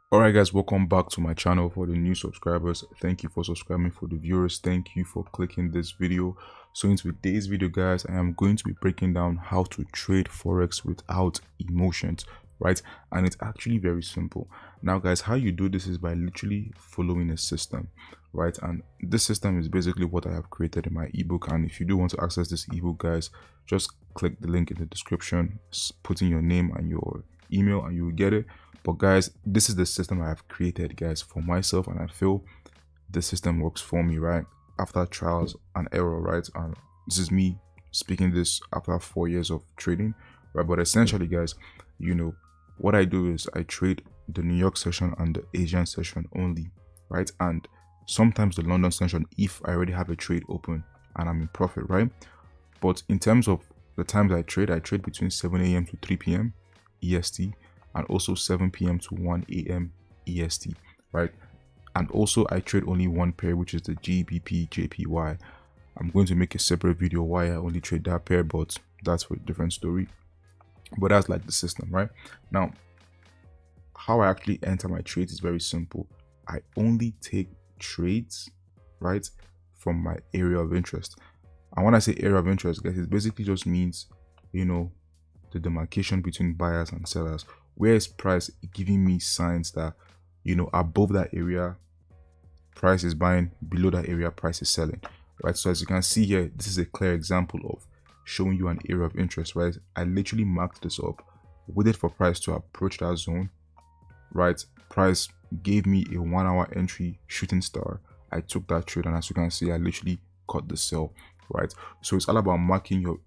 Alright guys, welcome back to my channel. For the new subscribers, thank you for subscribing. For the viewers, thank you for clicking this video. So in today's video guys, I am going to be breaking down how to trade forex without emotions, right? And it's actually very simple. Now guys, how you do this is by literally following a system, right? And this system is basically what I have created in my ebook. And if you do want to access this ebook guys, just click the link in the description, put in your name and your email and you will get it. But guys, this is the system I have created guys for myself, and I feel the system works for me, right? After trials and error, right? And this is me speaking this after 4 years of trading, right? But essentially guys, what I do is I trade the New York session and the Asian session only, right? And sometimes the London session if I already have a trade open and I'm in profit, right? But in terms of the times I trade between 7 a.m. to 3 p.m. EST, and also 7 p.m. to 1 a.m. EST, right? And also I trade only one pair, which is the GBP JPY. I'm going to make a separate video why I only trade that pair, but that's for a different story. But that's like the system, right? Now, how I actually enter my trades is very simple. I only take trades, right, from my area of interest. And when I say area of interest, guys, it basically just means, the demarcation between buyers and sellers. Where is price giving me signs that, above that area, price is buying, below that area, price is selling, right? So as you can see here, this is a clear example of showing you an area of interest, right? I literally marked this up, waited for price to approach that zone, right? Price gave me a 1 hour entry shooting star. I took that trade, and as you can see, I literally cut the sell, right? So it's all about marking your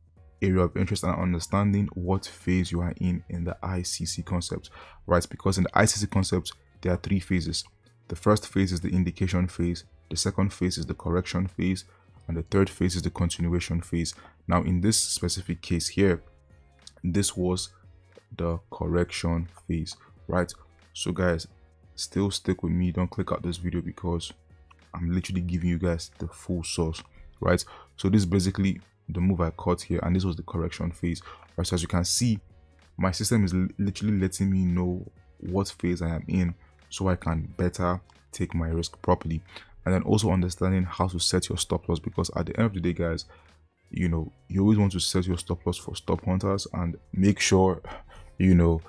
area of interest and understanding what phase you are in the ICC concept, right? Because in the ICC concept, there are 3 phases. The first phase is the indication phase, the second phase is the correction phase, and the third phase is the continuation phase. Now in this specific case here, this was the correction phase, right? So guys, still stick with me, don't click out this video because I'm literally giving you guys the full source, right? So this is basically the move I caught here, and this was the correction phase, right? So as you can see, my system is literally letting me know what phase I am in so I can better take my risk properly, and then also understanding how to set your stop loss, because at the end of the day guys, you always want to set your stop loss for stop hunters and make sure your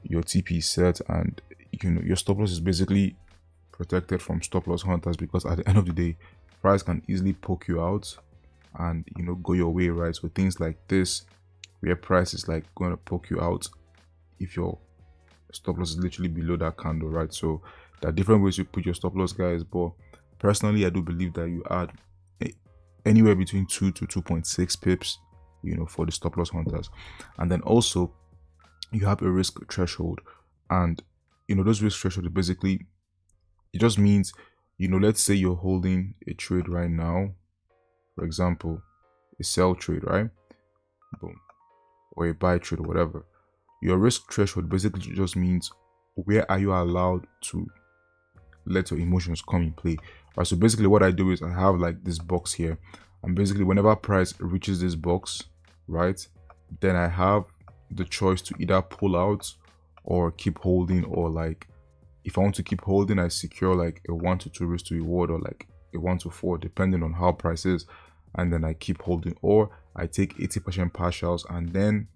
TP is set, and your stop loss is basically protected from stop loss hunters, because at the end of the day, price can easily poke you out and go your way, right? So things like this, where price is like going to poke you out if your stop loss is literally below that candle, right? So there are different ways you put your stop loss guys, but personally I do believe that you add anywhere between 2 to 2.6 pips for the stop loss hunters. And then also you have a risk threshold, and those risk threshold basically, it just means, let's say you're holding a trade right now, for example a sell trade, right? Boom. Or a buy trade or whatever. Your risk threshold basically just means where are you allowed to let your emotions come in play, right? So basically what I do is I have like this box here, and basically whenever price reaches this box, right, then I have the choice to either pull out or keep holding, or like if I want to keep holding, I secure like a 1 to 2 risk to reward, or like a 1 to 4 depending on how price is, and then I keep holding, or I take 80% partials and then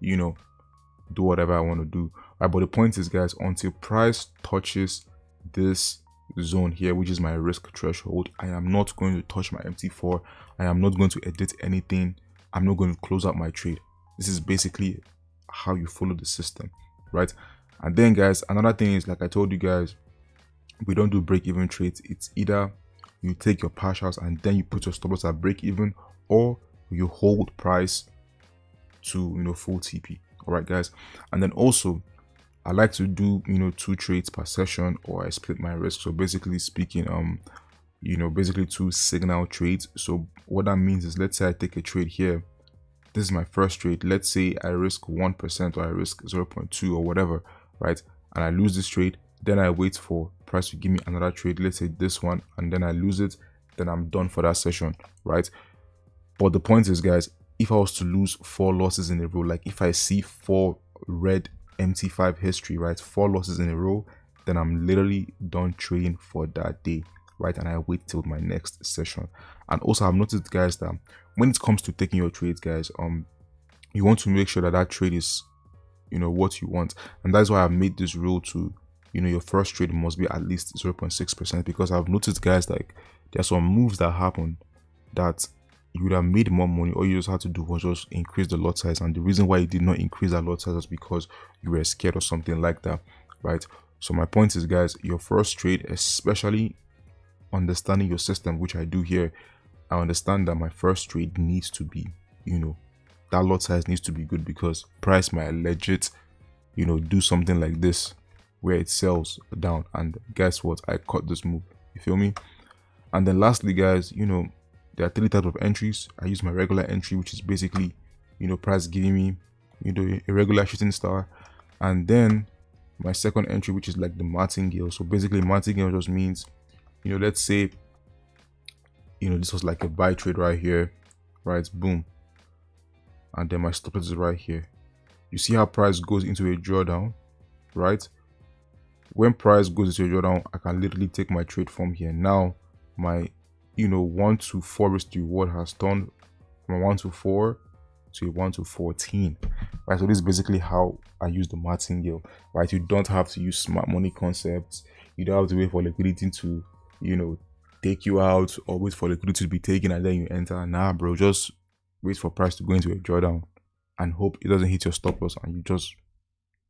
do whatever I want to do, right? But the point is guys, until price touches this zone here, which is my risk threshold, I am not going to touch my MT4. I am not going to edit anything. I'm not going to close out my trade. This is basically how you follow the system, right? And then guys, another thing is, like I told you guys, we don't do break-even trades. It's either you take your partials and then you put your stop loss at break even, or you hold price to full TP. All right guys, and then also I like to do 2 trades per session, or I split my risk. So basically speaking, basically 2 signal trades. So what that means is, let's say I take a trade here, this is my first trade, let's say I risk 1% or I risk 0.2 or whatever, right? And I lose this trade, then I wait for price to give me another trade, let's say this one, and then I lose it, then I'm done for that session, right? But the point is guys, if I was to lose 4 losses in a row, like if I see 4 red MT5 history, right, 4 losses in a row, then I'm literally done trading for that day, right? And I wait till my next session. And also I've noticed, guys, that when it comes to taking your trades, guys, you want to make sure that that trade is, you know, what you want. And that's why I've made this rule to, you know, your first trade must be at least 0.6%, because I've noticed, guys, like there are some moves that happen that you would have made more money. All you just had to do was just increase the lot size, and the reason why you did not increase that lot size was because you were scared or something like that, right? So my point is, guys, your first trade, especially understanding your system, which I do here, I understand that my first trade needs to be, you know, that lot size needs to be good, because price might legit, you know, do something like this where it sells down, and guess what, I caught this move, you feel me? And then lastly, guys, you know, there are 3 types of entries. I use my regular entry, which is basically, you know, price giving me, you know, a regular shooting star, and then my second entry, which is like the martingale. So basically martingale just means, you know, let's say, you know, this was like a buy trade right here, right? Boom. And then my stop loss is right here. You see how price goes into a drawdown, right? When price goes into a drawdown, I can literally take my trade from here. Now my, you know, 1 to 4 risk to reward has turned from a 1 to 4 to a 1 to 14, right? So this is basically how I use the martingale, right? You don't have to use smart money concepts. You don't have to wait for liquidity to, you know, take you out, or wait for liquidity to be taken and then you enter. Nah, bro, just wait for price to go into a drawdown and hope it doesn't hit your stop loss, and you just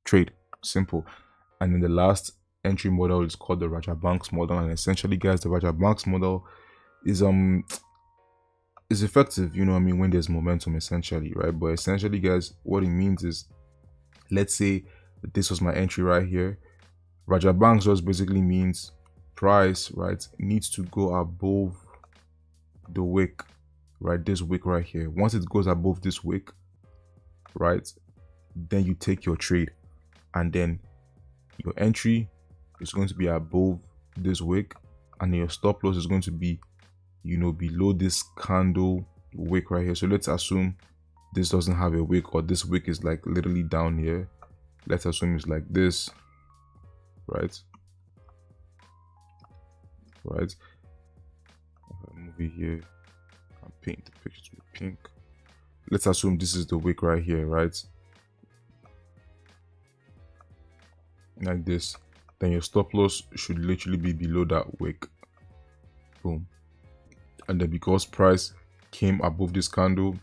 trade. Simple. And then the last entry model is called the Raja Banks model, and essentially, guys, the Raja Banks model is effective, you know what I mean, when there's momentum, essentially, right? But essentially, guys, what it means is, let's say this was my entry right here. Raja Banks just basically means price, right, needs to go above the wick, right? This wick right here. Once it goes above this wick, right, then you take your trade, and then your entry is going to be above this wick, and your stop loss is going to be, you know, below this candle wick right here. So let's assume this doesn't have a wick, or this wick is like literally down here. Let's assume it's like this, right? Right. If I move it here and paint the picture to be pink. Let's assume this is the wick right here, right? Like this. Then your stop loss should literally be below that wick. Boom. And then because price came above this candle,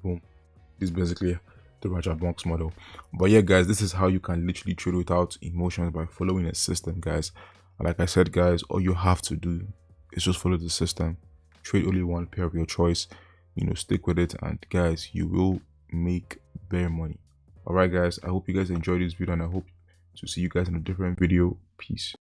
boom, this is basically the Raja Banks model. But yeah, guys, this is how you can literally trade without emotions, by following a system, guys. And like I said, guys, all you have to do is just follow the system. Trade only one pair of your choice, you know, stick with it, and guys, you will make bare money. All right, guys, I hope you guys enjoyed this video, and I hope to see you guys in a different video. Peace.